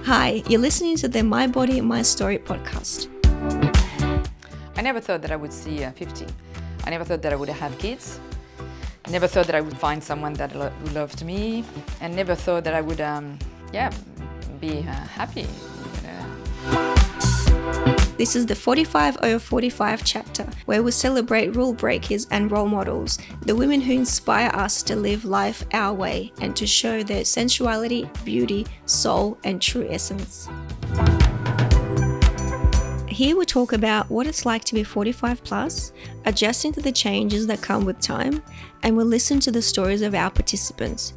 Hi, you're listening to the My Body, My Story podcast. I never thought that I would see 50. I never thought that I would have kids. I never thought that I would find someone that loved me, and never thought that I would, be happy. This is the 45 over 45 chapter, where we celebrate rule breakers and role models, the women who inspire us to live life our way and to show their sensuality, beauty, soul, and true essence. Here we talk about what it's like to be 45 plus, adjusting to the changes that come with time, and we'll listen to the stories of our participants.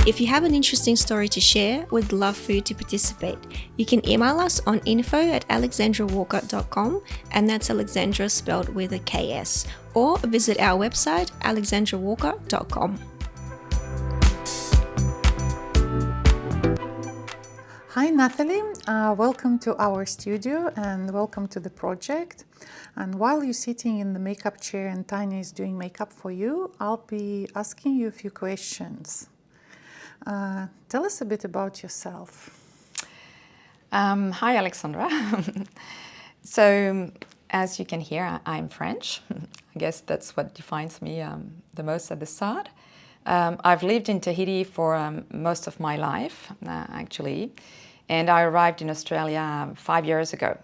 If you have an interesting story to share, we'd love for you to participate. You can email us on info@alexandrawalker.com, and that's Alexandra spelled with a KS, or visit our website alexandrawalker.com. Hi Nathalie, welcome to our studio and welcome to the project. And while you're sitting in the makeup chair and Tiny is doing makeup for you, I'll be asking you a few questions. Tell us a bit about yourself. Hi, Alexandra. So, as you can hear, I'm French. I guess that's what defines me the most at the start. I've lived in Tahiti for most of my life, actually, and I arrived in Australia 5 years ago.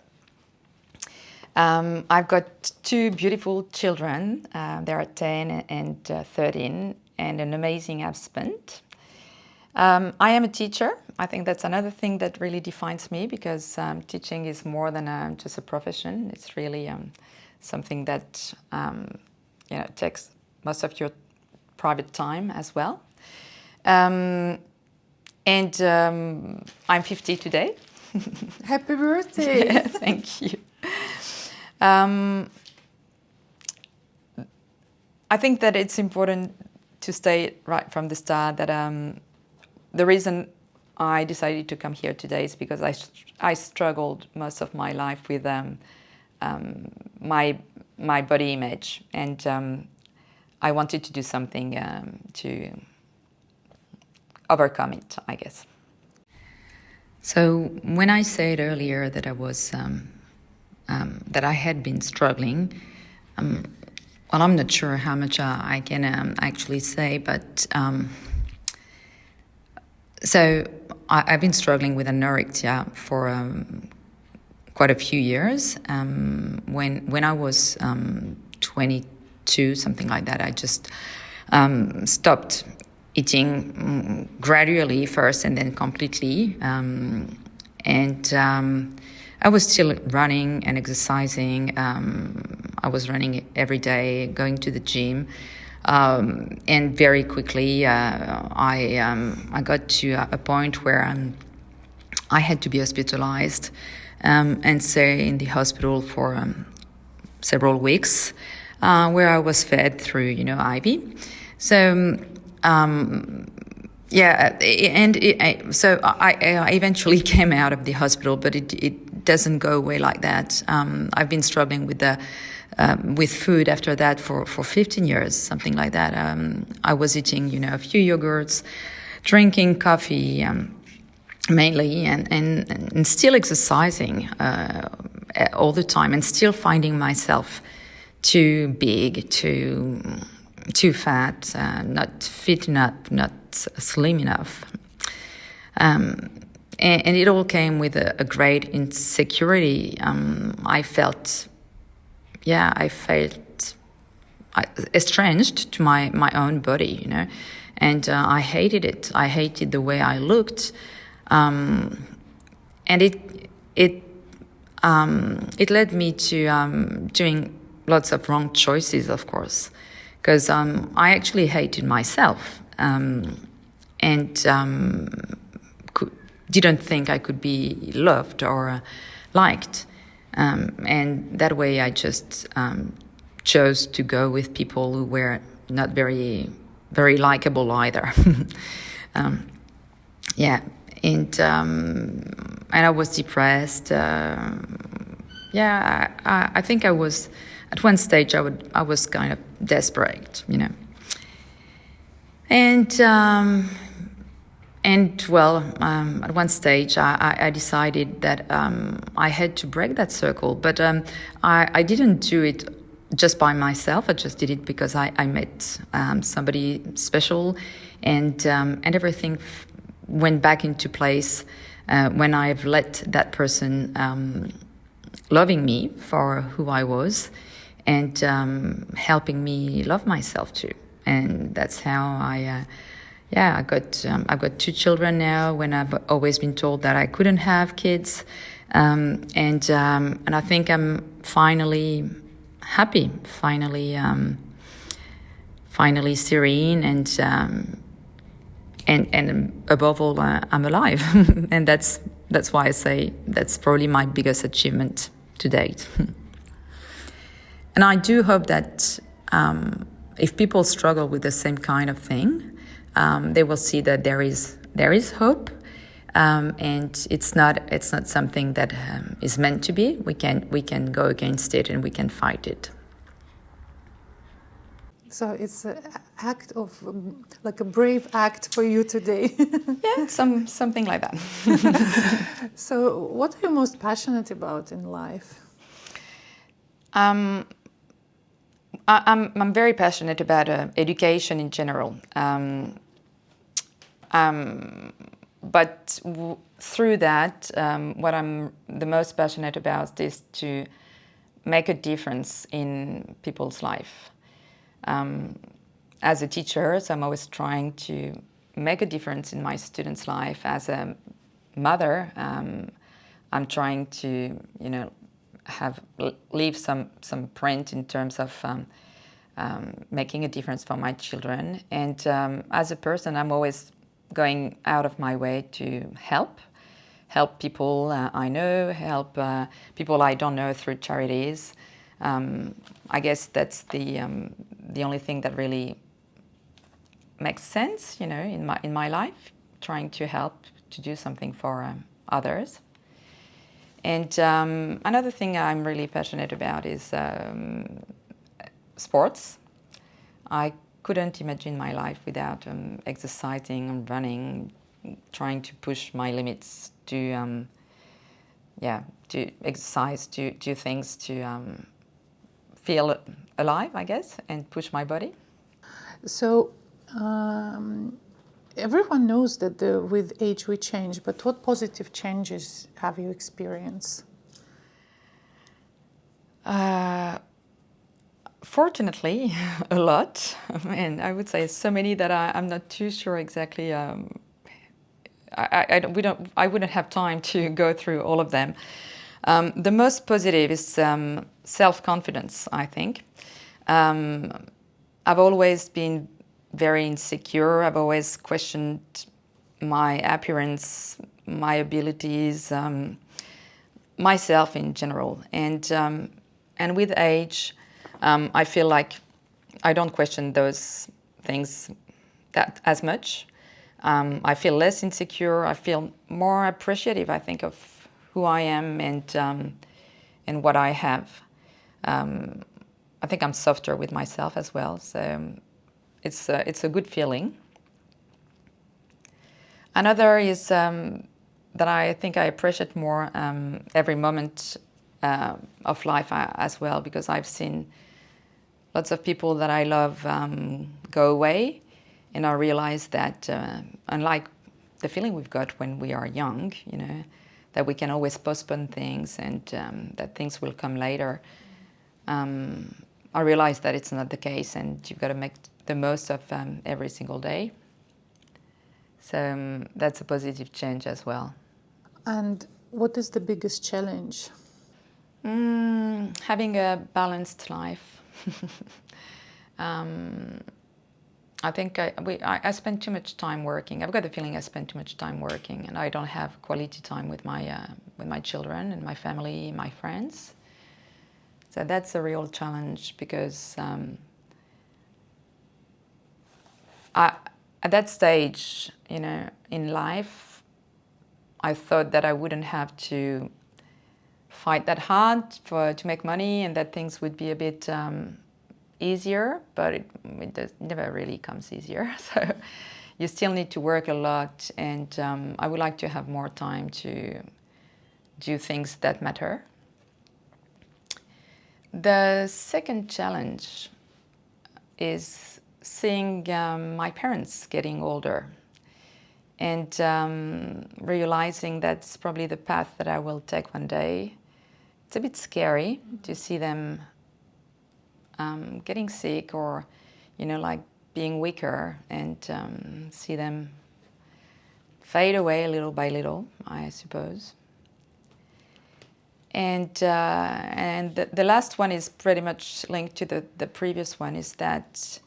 I've got two beautiful children. They're 10 and 13, and an amazing husband. I am a teacher. I think that's another thing that really defines me, because teaching is more than just a profession. It's really something that takes most of your private time as well. And I'm 50 today. Happy birthday! Yeah, thank you. I think that it's important to state right from the start that the reason I decided to come here today is because I struggled most of my life with my body image, and I wanted to do something to overcome it, I guess. So when I said earlier that I was that I had been struggling, well, I'm not sure how much I can actually say, but. So I've been struggling with anorexia for quite a few years. When I was 22, something like that, I just stopped eating gradually first and then completely. And I was still running and exercising. I was running every day, going to the gym. And very quickly, I got to a point where I had to be hospitalized and stay in the hospital for several weeks, where I was fed through, IV. So, so I eventually came out of the hospital, but it doesn't go away like that. I've been struggling with food after that for 15 years, something like that. I was eating, a few yogurts, drinking coffee mainly, and still exercising all the time, and still finding myself too big, too fat, not fit enough, not slim enough. And it all came with a great insecurity. I felt estranged to my own body, and I hated it. I hated the way I looked, and it led me to doing lots of wrong choices, of course, because I actually hated myself, and didn't think I could be loved or liked. And that way I just chose to go with people who were not very, very likable either. And I was depressed. I think I was, at one stage I was kind of desperate, And And well, at one stage, I decided that I had to break that circle. But I didn't do it just by myself. I just did it because I met somebody special, and everything went back into place when I've let that person loving me for who I was, and helping me love myself too. And that's how I've got 2 children now, when I've always been told that I couldn't have kids. And I think I'm finally happy, finally serene, and above all, I'm alive. And that's why I say that's probably my biggest achievement to date. And I do hope that if people struggle with the same kind of thing, they will see that there is hope, and it's not something that is meant to be. We can go against it, and we can fight it. So it's an act of, like a brave act for you today. Yeah, something like that. So what are you most passionate about in life? I'm very passionate about education in general. But through that, what I'm the most passionate about is to make a difference in people's life. As a teacher, so I'm always trying to make a difference in my students' life. As a mother, I'm trying to, leave some print in terms of making a difference for my children. And as a person, I'm always going out of my way to help people I know, help people I don't know through charities. I guess that's the only thing that really makes sense, in my life, trying to help, to do something for others. And another thing I'm really passionate about is sports. I couldn't imagine my life without exercising and running, trying to push my limits, to exercise, to do things to feel alive, I guess, and push my body. So everyone knows that with age we change, but what positive changes have you experienced? Fortunately, a lot, and I would say so many that I'm not too sure exactly. I wouldn't have time to go through all of them. The most positive is self-confidence, I think. I've always been very insecure. I've always questioned my appearance, my abilities, myself in general. And with age, I feel like I don't question those things that as much. I feel less insecure. I feel more appreciative, I think, of who I am and what I have. I think I'm softer with myself as well. So it's a good feeling. Another is that I think I appreciate more every moment of life as well, because I've seen lots of people that I love go away, and I realize that unlike the feeling we've got when we are young, that we can always postpone things and that things will come later, I realize that it's not the case, and you've got to make the most of every single day. So that's a positive change as well. And what is the biggest challenge? Having a balanced life. I think I spend too much time working. I've got the feeling I spend too much time working, and I don't have quality time with my children and my family, my friends. So that's a real challenge, because at that stage, in life, I thought that I wouldn't have to fight that hard to make money, and that things would be a bit easier, but it never really comes easier. So you still need to work a lot, and I would like to have more time to do things that matter. The second challenge is seeing my parents getting older and realizing that's probably the path that I will take one day. It's a bit scary to see them getting sick, or, you know, like being weaker, and see them fade away little by little, I suppose. And the last one is pretty much linked to the previous one, is that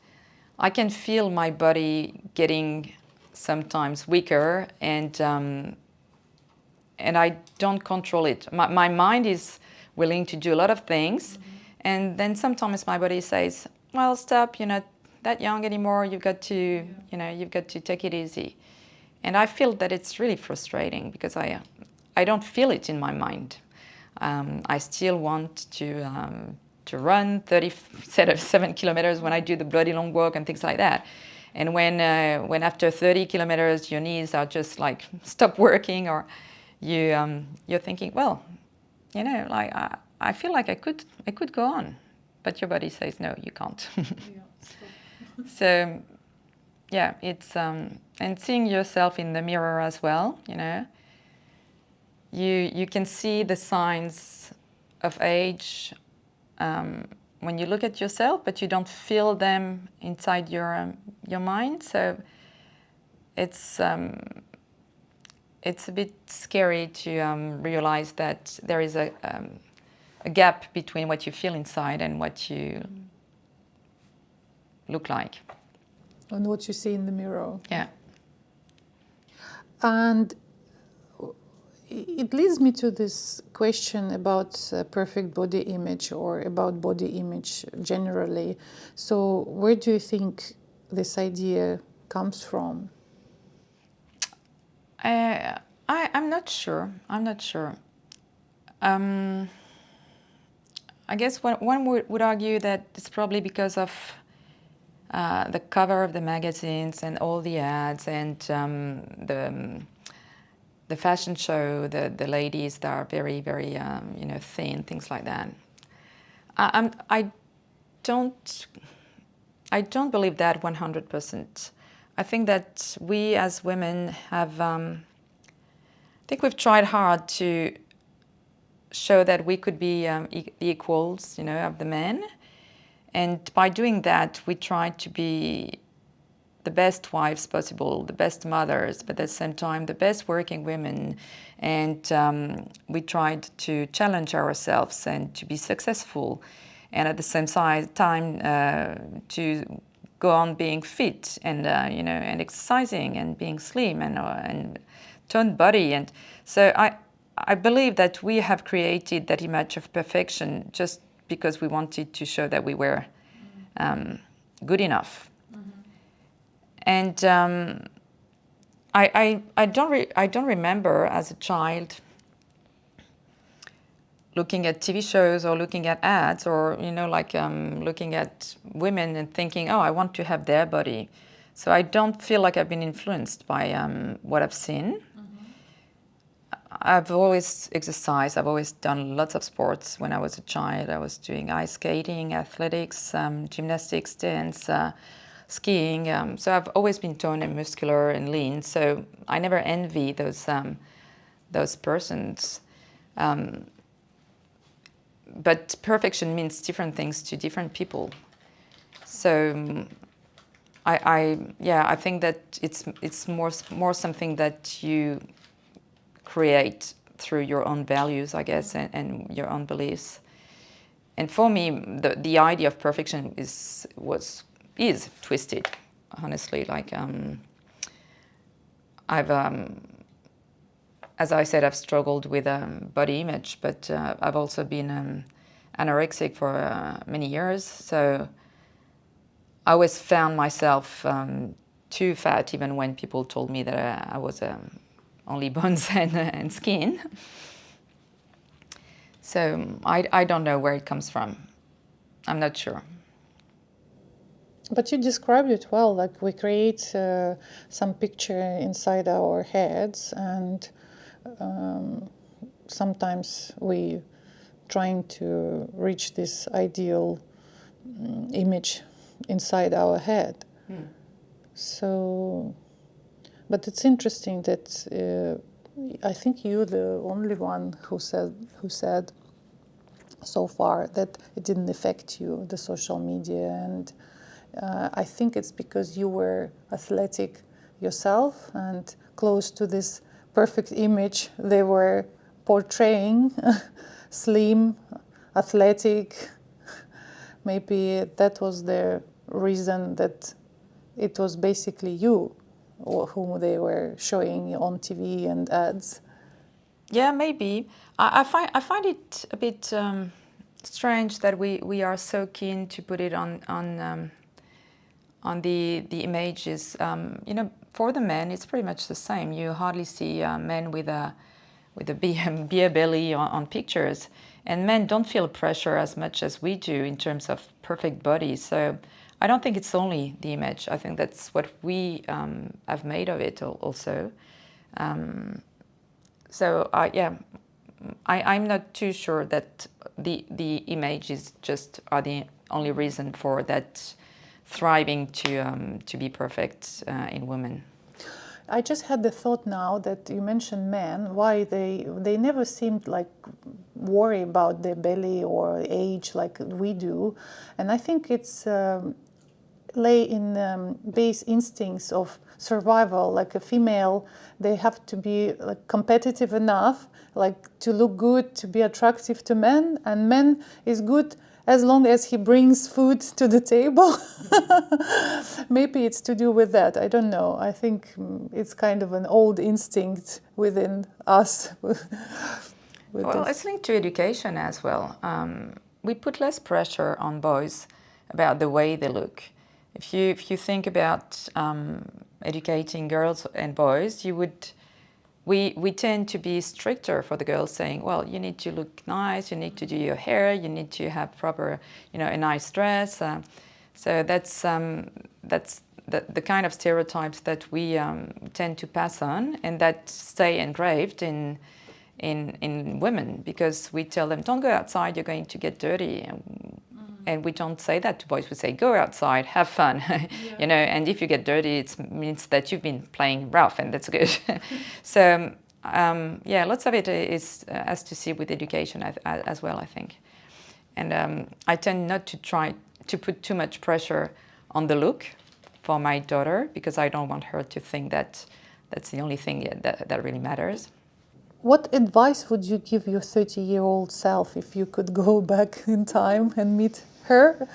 I can feel my body getting sometimes weaker, and I don't control it. My mind is willing to do a lot of things, and then sometimes my body says, well, stop, you're not that young anymore, you've got to, you know, you've got to take it easy. And I feel that it's really frustrating, because I don't feel it in my mind. I still want to run 37 kilometers when I do the bloody long walk and things like that. And when after 30 kilometers your knees are just like stop working, or you're thinking, well, you know, like I feel like I could go on, but your body says no, you can't. So yeah, it's and seeing yourself in the mirror as well, you know. You can see the signs of age when you look at yourself, but you don't feel them inside your mind. So it's a bit scary to realize that there is a gap between what you feel inside and what you look like. And what you see in the mirror. Yeah. And it leads me to this question about perfect body image, or about body image generally. So where do you think this idea comes from? I'm not sure. I guess one would argue that it's probably because of the cover of the magazines and all the ads, and the fashion show, the ladies that are very, very, you know, thin, things like that. I don't believe that 100%. I think that we as women have, I think we've tried hard to show that we could be the equals, you know, of the men. And by doing that, we try to be the best wives possible, the best mothers, but at the same time, the best working women. And we tried to challenge ourselves and to be successful. And at the same time, to go on being fit and, you know, and exercising and being slim and toned body. And so I believe that we have created that image of perfection just because we wanted to show that we were good enough. And I don't remember as a child looking at TV shows or looking at ads, or, you know, like looking at women and thinking, oh, I want to have their body. So I don't feel like I've been influenced by what I've seen. I've always exercised. I've always done lots of sports when I was a child. I was doing ice skating, athletics, gymnastics, dance, skiing. So I've always been toned and muscular and lean. So I never envy those persons. But perfection means different things to different people. So I think that it's more something that you create through your own values, I guess, and your own beliefs. And for me, the idea of perfection is twisted, honestly. Like as I said, I've struggled with body image, but I've also been anorexic for many years. So I always found myself too fat, even when people told me that I was only bones and skin. So I don't know where it comes from. I'm not sure. But you described it well, like we create some picture inside our heads, and sometimes we trying to reach this ideal image inside our head. So, but it's interesting that I think you're the only one who said so far that it didn't affect you, the social media, and I think it's because you were athletic yourself and close to this perfect image they were portraying, slim, athletic. Maybe that was the reason that it was basically you whom they were showing on TV and ads. Yeah, maybe. I find it a bit strange that we are so keen to put it on the images. You know, for the men, it's pretty much the same. You hardly see men with a beer belly on pictures, and men don't feel pressure as much as we do in terms of perfect bodies. So I don't think it's only the image. I think that's what we have made of it also. So yeah, I'm not too sure that the images just are the only reason for that thriving to be perfect in women. I just had the thought now that you mentioned men, why they never seemed like worry about their belly or age like we do, and I think it's lay in base instincts of survival. Like a female, they have to be like competitive enough, like to look good, to be attractive to men, and men is good as long as he brings food to the table. Maybe it's to do with that. I don't know. I think it's kind of an old instinct within us. Well, it's linked to education as well. We put less pressure on boys about the way they look. If you think about educating girls and boys, we tend to be stricter for the girls, saying, well, you need to look nice, you need to do your hair, you need to have proper, you know, a nice dress. So that's the kind of stereotypes that we tend to pass on, and that stay engraved in women, because we tell them, don't go outside, you're going to get dirty. And we don't say that to boys. We say, go outside, have fun, you know, and if you get dirty, it means that you've been playing rough, and that's good. So, yeah, lots of it has to see with education as well, I think. And I tend not to try to put too much pressure on the look for my daughter, because I don't want her to think that that's the only thing that really matters. What advice would you give your 30-year-old self if you could go back in time and meet her?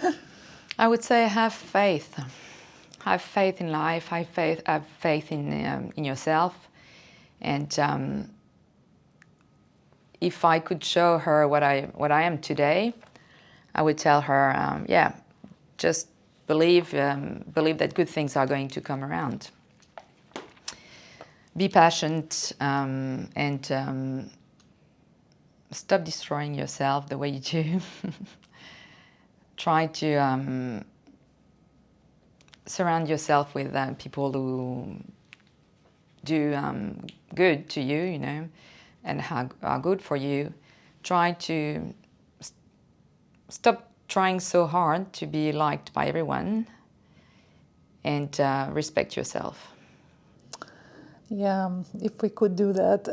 I would say have faith. Have faith in life. Have faith in yourself. And if I could show her what I am today, I would tell her, yeah, just believe that good things are going to come around. Be patient and stop destroying yourself the way you do. Try to surround yourself with people who do good to you, you know, and are good for you. Try to stop trying so hard to be liked by everyone, and respect yourself. Yeah, if we could do that.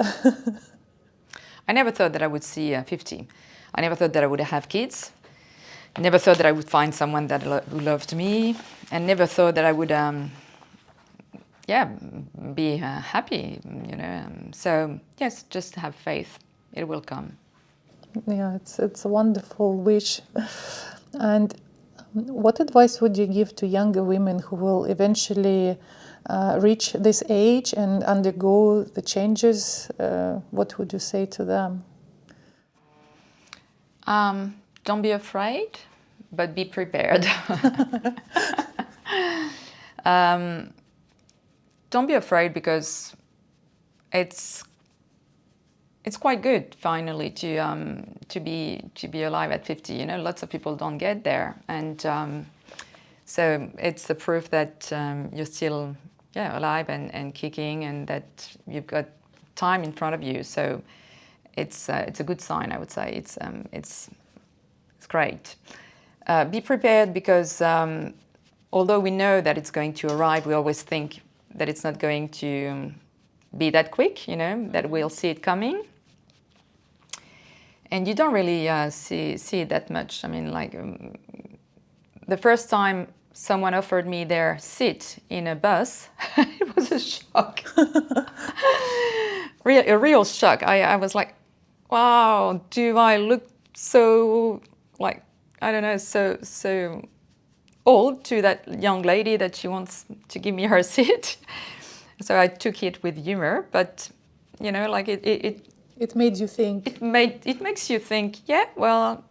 I never thought that I would see 50. I never thought that I would have kids. I never thought that I would find someone that who loved me, and never thought that I would, be happy, you know. So yes, just have faith. It will come. Yeah, it's a wonderful wish. And what advice would you give to younger women who will eventually reach this age and undergo the changes? What would you say to them? Don't be afraid, but be prepared. Don't be afraid, because it's quite good finally to be alive at 50. You know, lots of people don't get there, and So it's a proof that you're still alive and kicking, and that you've got time in front of you. So it's a good sign, I would say. It's great. Be prepared, because although we know that it's going to arrive, we always think that it's not going to be that quick, you know, that we'll see it coming. And you don't really see it that much. I mean, like the first time someone offered me their seat in a bus, it was a shock. A real shock. I was like, wow, do I look so, like, I don't know, so old to that young lady that she wants to give me her seat? So I took it with humor, but, you know, like It made you think. It makes you think, yeah, well,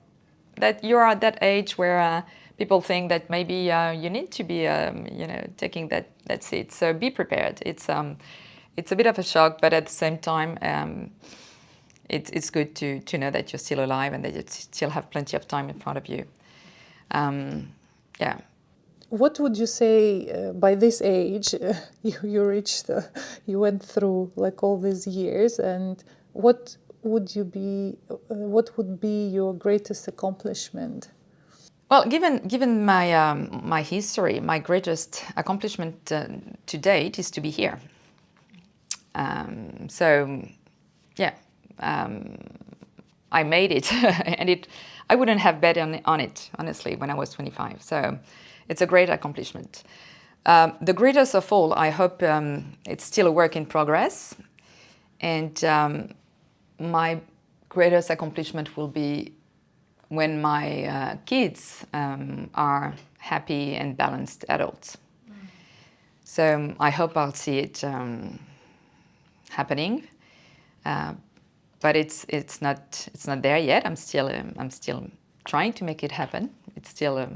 that you're at that age where people think that maybe you need to be, you know, taking that seat. So be prepared. It's a bit of a shock, but at the same time, it's good to know that you're still alive and that you still have plenty of time in front of you. Yeah. What would you say by this age you went through like all these years, and what would be your greatest accomplishment? Well, given my history, my greatest accomplishment to date is to be here. So, yeah, I made it, and I wouldn't have bet on it, honestly, when I was 25. So it's a great accomplishment. The greatest of all, I hope it's still a work in progress. And my greatest accomplishment will be when my kids are happy and balanced adults. So I hope I'll see it happening. But it's not there yet. I'm still trying to make it happen. It's still a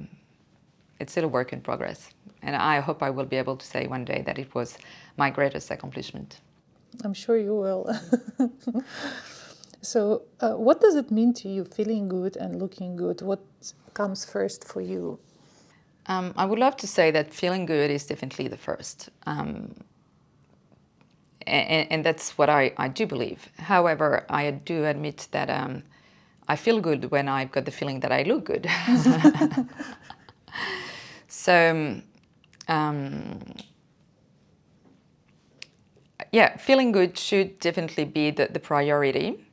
work in progress, and I hope I will be able to say one day that it was my greatest accomplishment. I'm sure you will. So, what does it mean to you, feeling good and looking good? What comes first for you? I would love to say that feeling good is definitely the first. And that's what I do believe. However, I do admit that I feel good when I've got the feeling that I look good. So, yeah, feeling good should definitely be the priority.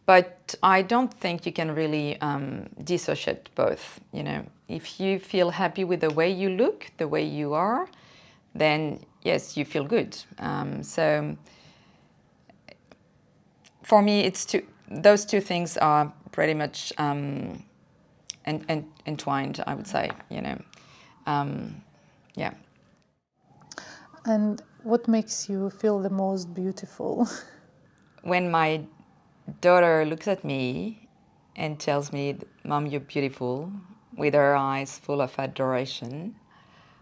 But I don't think you can really dissociate both. You know, if you feel happy with the way you look, the way you are, then yes, you feel good. So for me, those two things are pretty much entwined, I would say. You know, yeah. And what makes you feel the most beautiful? When my daughter looks at me and tells me, "Mom, you're beautiful," with her eyes full of adoration,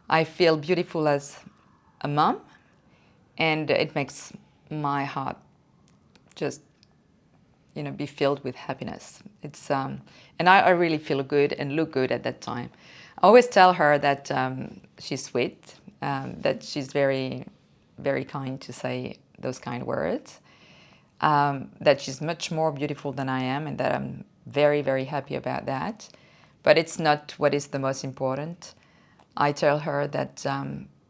I feel beautiful as a mom, and it makes my heart just, you know, be filled with happiness. It's and I really feel good and look good at that time. I always tell her that she's sweet, that she's very, very kind to say those kind words, that she's much more beautiful than I am, and that I'm very, very happy about that. But it's not what is the most important. I tell her that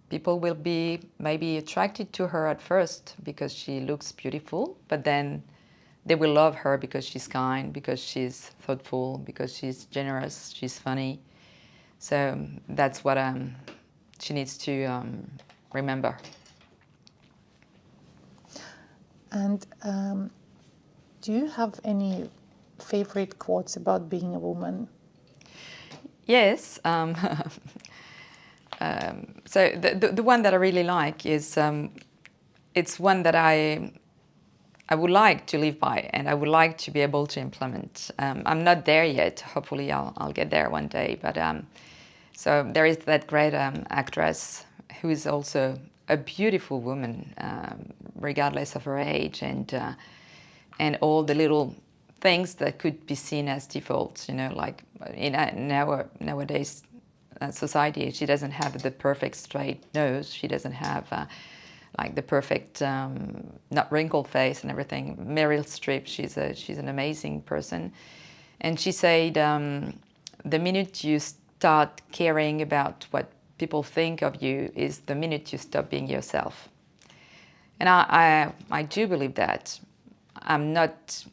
people will be maybe attracted to her at first because she looks beautiful, but then they will love her because she's kind, because she's thoughtful, because she's generous, she's funny. So that's what she needs to remember. And do you have any favorite quotes about being a woman? Yes. So the one that I really like is, it's one that I would like to live by, and I would like to be able to implement. I'm not there yet. Hopefully I'll get there one day. But so there is that great actress who is also a beautiful woman, regardless of her age, and all the little things that could be seen as defaults, you know, like nowadays society. She doesn't have the perfect straight nose. She doesn't have like the perfect not wrinkled face and everything. Meryl Streep, she's an amazing person, and she said the minute you start caring about what people think of you is the minute you stop being yourself. And I do believe that. I'm not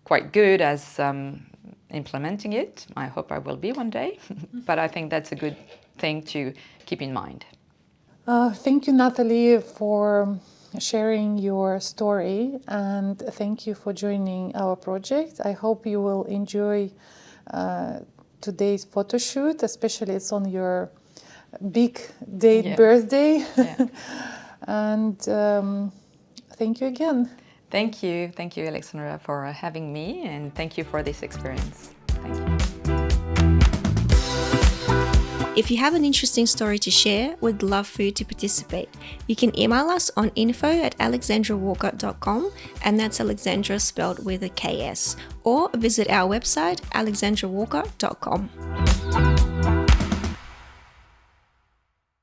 quite good as implementing it. I hope I will be one day, but I think that's a good thing to keep in mind. Thank you, Nathalie, for sharing your story, and thank you for joining our project. I hope you will enjoy today's photo shoot, especially it's on your big date birthday. Yeah. And thank you again. Thank you, Alexandra, for having me, and thank you for this experience. Thank you. If you have an interesting story to share, we'd love for you to participate. You can email us on info@alexandrawalker.com, and that's Alexandra spelled with a KS, or visit our website alexandrawalker.com.